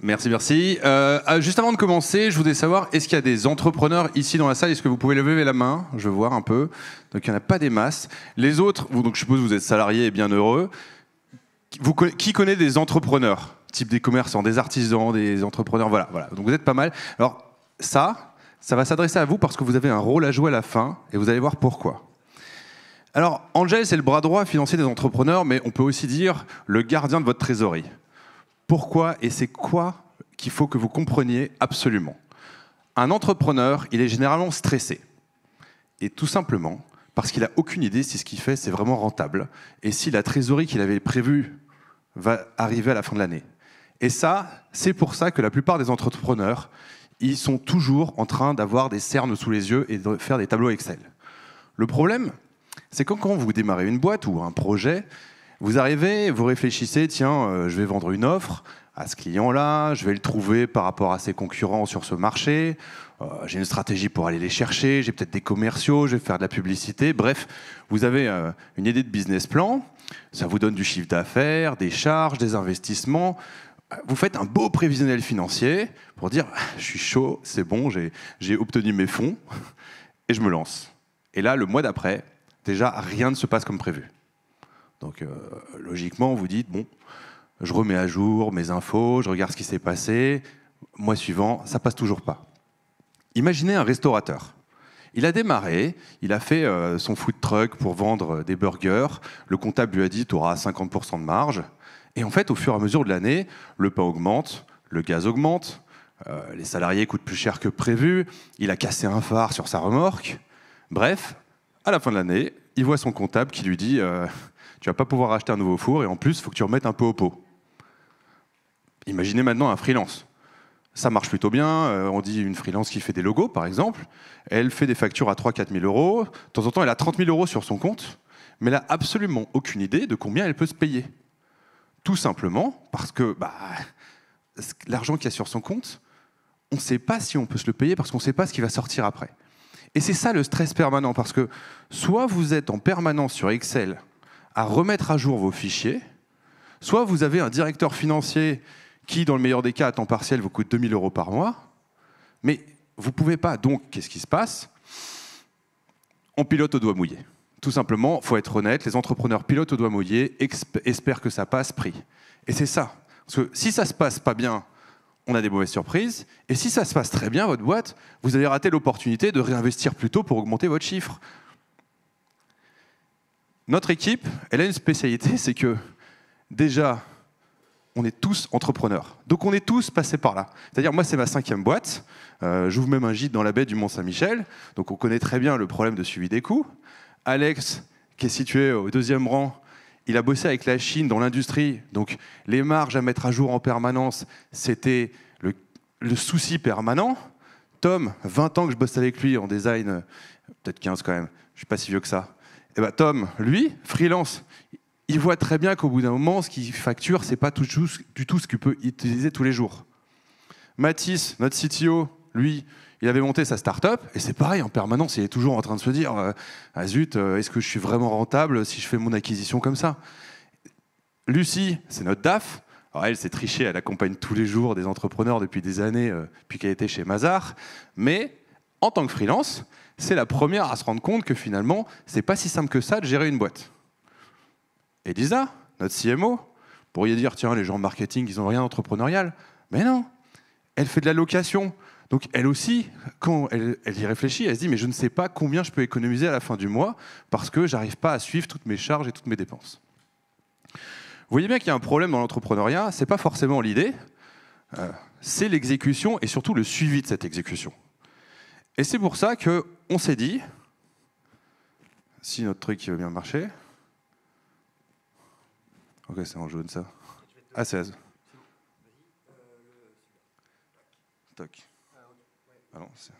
Merci, merci. Juste avant de commencer, je voudrais savoir, est-ce qu'il y a des entrepreneurs ici dans la salle? Est-ce que vous pouvez lever la main? Je veux voir un peu. Donc, il n'y en a pas des masses. Les autres, donc je suppose que vous êtes salariés et bien heureux. Qui connaît des entrepreneurs? Type des commerçants, des artisans, des entrepreneurs, voilà. Donc, vous êtes pas mal. Alors, ça va s'adresser à vous parce que vous avez un rôle à jouer à la fin et vous allez voir pourquoi. Alors, Angel, c'est le bras droit financier des entrepreneurs, mais on peut aussi dire le gardien de votre trésorerie. Pourquoi et c'est quoi qu'il faut que vous compreniez absolument? Un entrepreneur, il est généralement stressé. Et tout simplement parce qu'il n'a aucune idée si ce qu'il fait, c'est vraiment rentable et si la trésorerie qu'il avait prévue va arriver à la fin de l'année. Et ça, c'est pour ça que la plupart des entrepreneurs, ils sont toujours en train d'avoir des cernes sous les yeux et de faire des tableaux Excel. Le problème, c'est quand vous démarrez une boîte ou un projet, vous arrivez, vous réfléchissez, tiens, je vais vendre une offre à ce client-là, je vais le trouver par rapport à ses concurrents sur ce marché, j'ai une stratégie pour aller les chercher, j'ai peut-être des commerciaux, je vais faire de la publicité. Bref, vous avez une idée de business plan, ça vous donne du chiffre d'affaires, des charges, des investissements. Vous faites un beau prévisionnel financier pour dire « je suis chaud, c'est bon, j'ai obtenu mes fonds et je me lance ». Et là, le mois d'après, déjà, rien ne se passe comme prévu. Donc, logiquement, vous dites, bon, je remets à jour mes infos, je regarde ce qui s'est passé. Mois suivant, ça passe toujours pas. Imaginez un restaurateur. Il a démarré, il a fait son food truck pour vendre des burgers. Le comptable lui a dit, tu auras 50% de marge. Et en fait, au fur et à mesure de l'année, le pain augmente, le gaz augmente, les salariés coûtent plus cher que prévu, il a cassé un phare sur sa remorque. Bref, à la fin de l'année, il voit son comptable qui lui dit tu vas pas pouvoir acheter un nouveau four et en plus, il faut que tu remettes un peu au pot. Imaginez maintenant un freelance. Ça marche plutôt bien. On dit une freelance qui fait des logos, par exemple. Elle fait des factures à 3 000 – 4 000 euros. De temps en temps, elle a 30 000 euros sur son compte, mais elle n'a absolument aucune idée de combien elle peut se payer. Tout simplement parce que l'argent qu'il y a sur son compte, on ne sait pas si on peut se le payer parce qu'on ne sait pas ce qui va sortir après. Et c'est ça le stress permanent, parce que soit vous êtes en permanence sur Excel à remettre à jour vos fichiers, soit vous avez un directeur financier qui, dans le meilleur des cas, à temps partiel, vous coûte 2 000 euros par mois, mais vous ne pouvez pas. Donc, qu'est-ce qui se passe? On pilote au doigt mouillé. Tout simplement, il faut être honnête, les entrepreneurs pilotent au doigt mouillé, espèrent que ça passe, prix. Et c'est ça. Parce que si ça ne se passe pas bien, on a des mauvaises surprises. Et si ça se passe très bien, votre boîte, vous allez rater l'opportunité de réinvestir plus tôt pour augmenter votre chiffre. Notre équipe, elle a une spécialité, c'est que déjà, on est tous entrepreneurs. Donc on est tous passés par là. C'est-à-dire, moi, c'est ma 5e boîte. J'ouvre même un gîte dans la baie du Mont-Saint-Michel. Donc on connaît très bien le problème de suivi des coûts. Alex, qui est situé au 2e rang, il a bossé avec la Chine dans l'industrie. Donc les marges à mettre à jour en permanence, c'était le souci permanent. Tom, 20 ans que je bosse avec lui en design, peut-être 15 quand même, je ne suis pas si vieux que ça. Et ben Tom, lui, freelance, il voit très bien qu'au bout d'un moment, ce qu'il facture, ce n'est pas du tout ce qu'il peut utiliser tous les jours. Mathis, notre CTO, lui, il avait monté sa start-up, et c'est pareil, en permanence, il est toujours en train de se dire ah zut, est-ce que je suis vraiment rentable si je fais mon acquisition comme ça? Lucie, c'est notre DAF. Alors elle, c'est triché, elle accompagne tous les jours des entrepreneurs depuis des années, depuis qu'elle était chez Mazars. Mais en tant que freelance, c'est la première à se rendre compte que finalement, c'est pas si simple que ça de gérer une boîte. Et Lisa, notre CMO, vous pourriez dire, tiens, les gens en marketing, ils n'ont rien d'entrepreneurial. Mais non, elle fait de la location. Donc elle aussi, quand elle y réfléchit, elle se dit, mais je ne sais pas combien je peux économiser à la fin du mois parce que je n'arrive pas à suivre toutes mes charges et toutes mes dépenses. Vous voyez bien qu'il y a un problème dans l'entrepreneuriat, ce n'est pas forcément l'idée, c'est l'exécution et surtout le suivi de cette exécution. Et c'est pour ça qu'on s'est dit, si notre truc veut bien marcher, ok, c'est en jaune ça, à 16. Toc. Ah non, c'est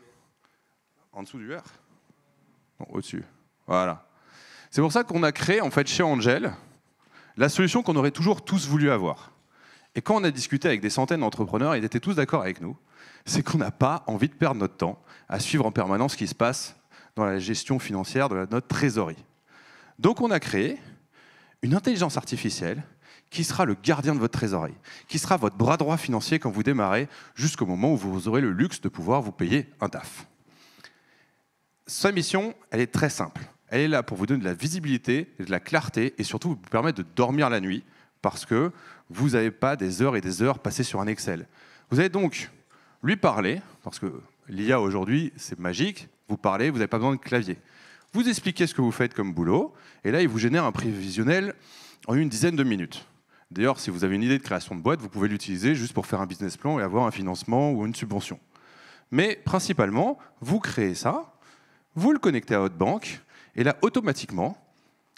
en dessous du vert? Non, au-dessus. Voilà. C'est pour ça qu'on a créé, en fait, chez Angel, la solution qu'on aurait toujours tous voulu avoir. Et quand on a discuté avec des centaines d'entrepreneurs, ils étaient tous d'accord avec nous, c'est qu'on n'a pas envie de perdre notre temps à suivre en permanence ce qui se passe dans la gestion financière de notre trésorerie. Donc on a créé une intelligence artificielle qui sera le gardien de votre trésorerie, qui sera votre bras droit financier quand vous démarrez, jusqu'au moment où vous aurez le luxe de pouvoir vous payer un DAF. Sa mission, elle est très simple. Elle est là pour vous donner de la visibilité, de la clarté et surtout vous permettre de dormir la nuit parce que vous n'avez pas des heures et des heures passées sur un Excel. Vous allez donc lui parler, parce que l'IA aujourd'hui, c'est magique, vous parlez, vous n'avez pas besoin de clavier. Vous expliquez ce que vous faites comme boulot et là, il vous génère un prévisionnel en une dizaine de minutes. D'ailleurs, si vous avez une idée de création de boîte, vous pouvez l'utiliser juste pour faire un business plan et avoir un financement ou une subvention. Mais principalement, vous créez ça, vous le connectez à votre banque, et là, automatiquement,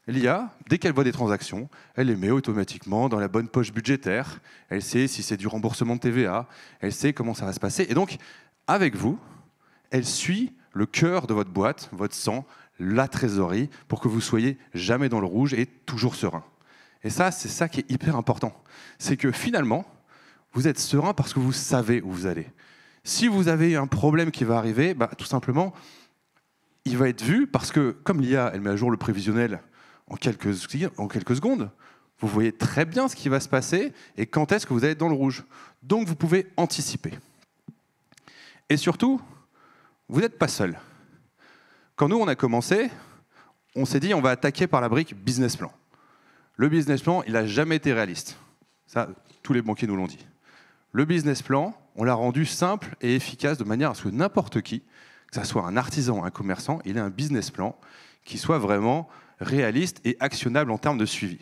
l'IA, dès qu'elle voit des transactions, elle les met automatiquement dans la bonne poche budgétaire. Elle sait si c'est du remboursement de TVA, elle sait comment ça va se passer. Et donc, avec vous, elle suit le cœur de votre boîte, votre sang, la trésorerie, pour que vous soyez jamais dans le rouge et toujours serein. Et ça, c'est ça qui est hyper important. C'est que finalement, vous êtes serein parce que vous savez où vous allez. Si vous avez un problème qui va arriver, tout simplement, il va être vu parce que, comme l'IA, elle met à jour le prévisionnel en quelques secondes, vous voyez très bien ce qui va se passer et quand est-ce que vous allez être dans le rouge. Donc, vous pouvez anticiper. Et surtout, vous n'êtes pas seul. Quand nous, on a commencé, on s'est dit on va attaquer par la brique business plan. Le business plan, il n'a jamais été réaliste. Ça, tous les banquiers nous l'ont dit. Le business plan, on l'a rendu simple et efficace de manière à ce que n'importe qui, que ce soit un artisan, un commerçant, il ait un business plan qui soit vraiment réaliste et actionnable en termes de suivi.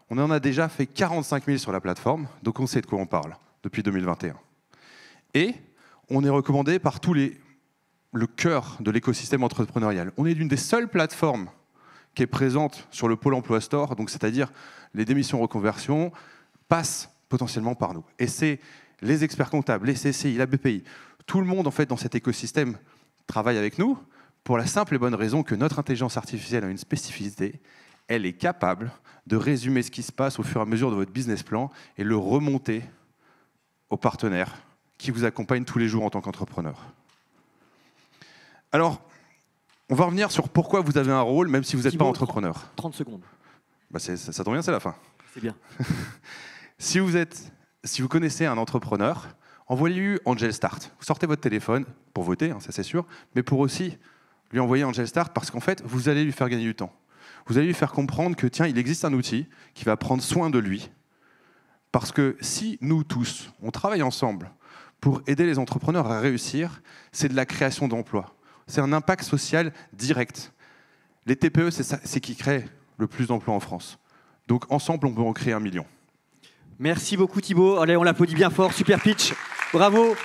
On en a déjà fait 45 000 sur la plateforme, donc on sait de quoi on parle depuis 2021. Et on est recommandé par le cœur de l'écosystème entrepreneurial. On est l'une des seules plateformes qui est présente sur le Pôle Emploi Store, donc c'est-à-dire les démissions reconversion passent potentiellement par nous. Et c'est les experts comptables, les CCI, la BPI, tout le monde en fait dans cet écosystème travaille avec nous pour la simple et bonne raison que notre intelligence artificielle a une spécificité. Elle est capable de résumer ce qui se passe au fur et à mesure de votre business plan et le remonter aux partenaires qui vous accompagnent tous les jours en tant qu'entrepreneur. Alors, on va revenir sur pourquoi vous avez un rôle même si vous n'êtes pas entrepreneur. 30 secondes. Ça tombe bien, c'est la fin. C'est bien. Si vous connaissez un entrepreneur, envoyez-lui Angel Start. Vous sortez votre téléphone pour voter, ça c'est sûr, mais pour aussi lui envoyer Angel Start parce qu'en fait, vous allez lui faire gagner du temps. Vous allez lui faire comprendre que tiens, il existe un outil qui va prendre soin de lui. Parce que si nous tous, on travaille ensemble pour aider les entrepreneurs à réussir, c'est de la création d'emplois. C'est un impact social direct. Les TPE, c'est qui créent le plus d'emplois en France. Donc ensemble, on peut en créer 1 million. Merci beaucoup Thibaut. Allez, on l'applaudit bien fort. Super pitch. Bravo.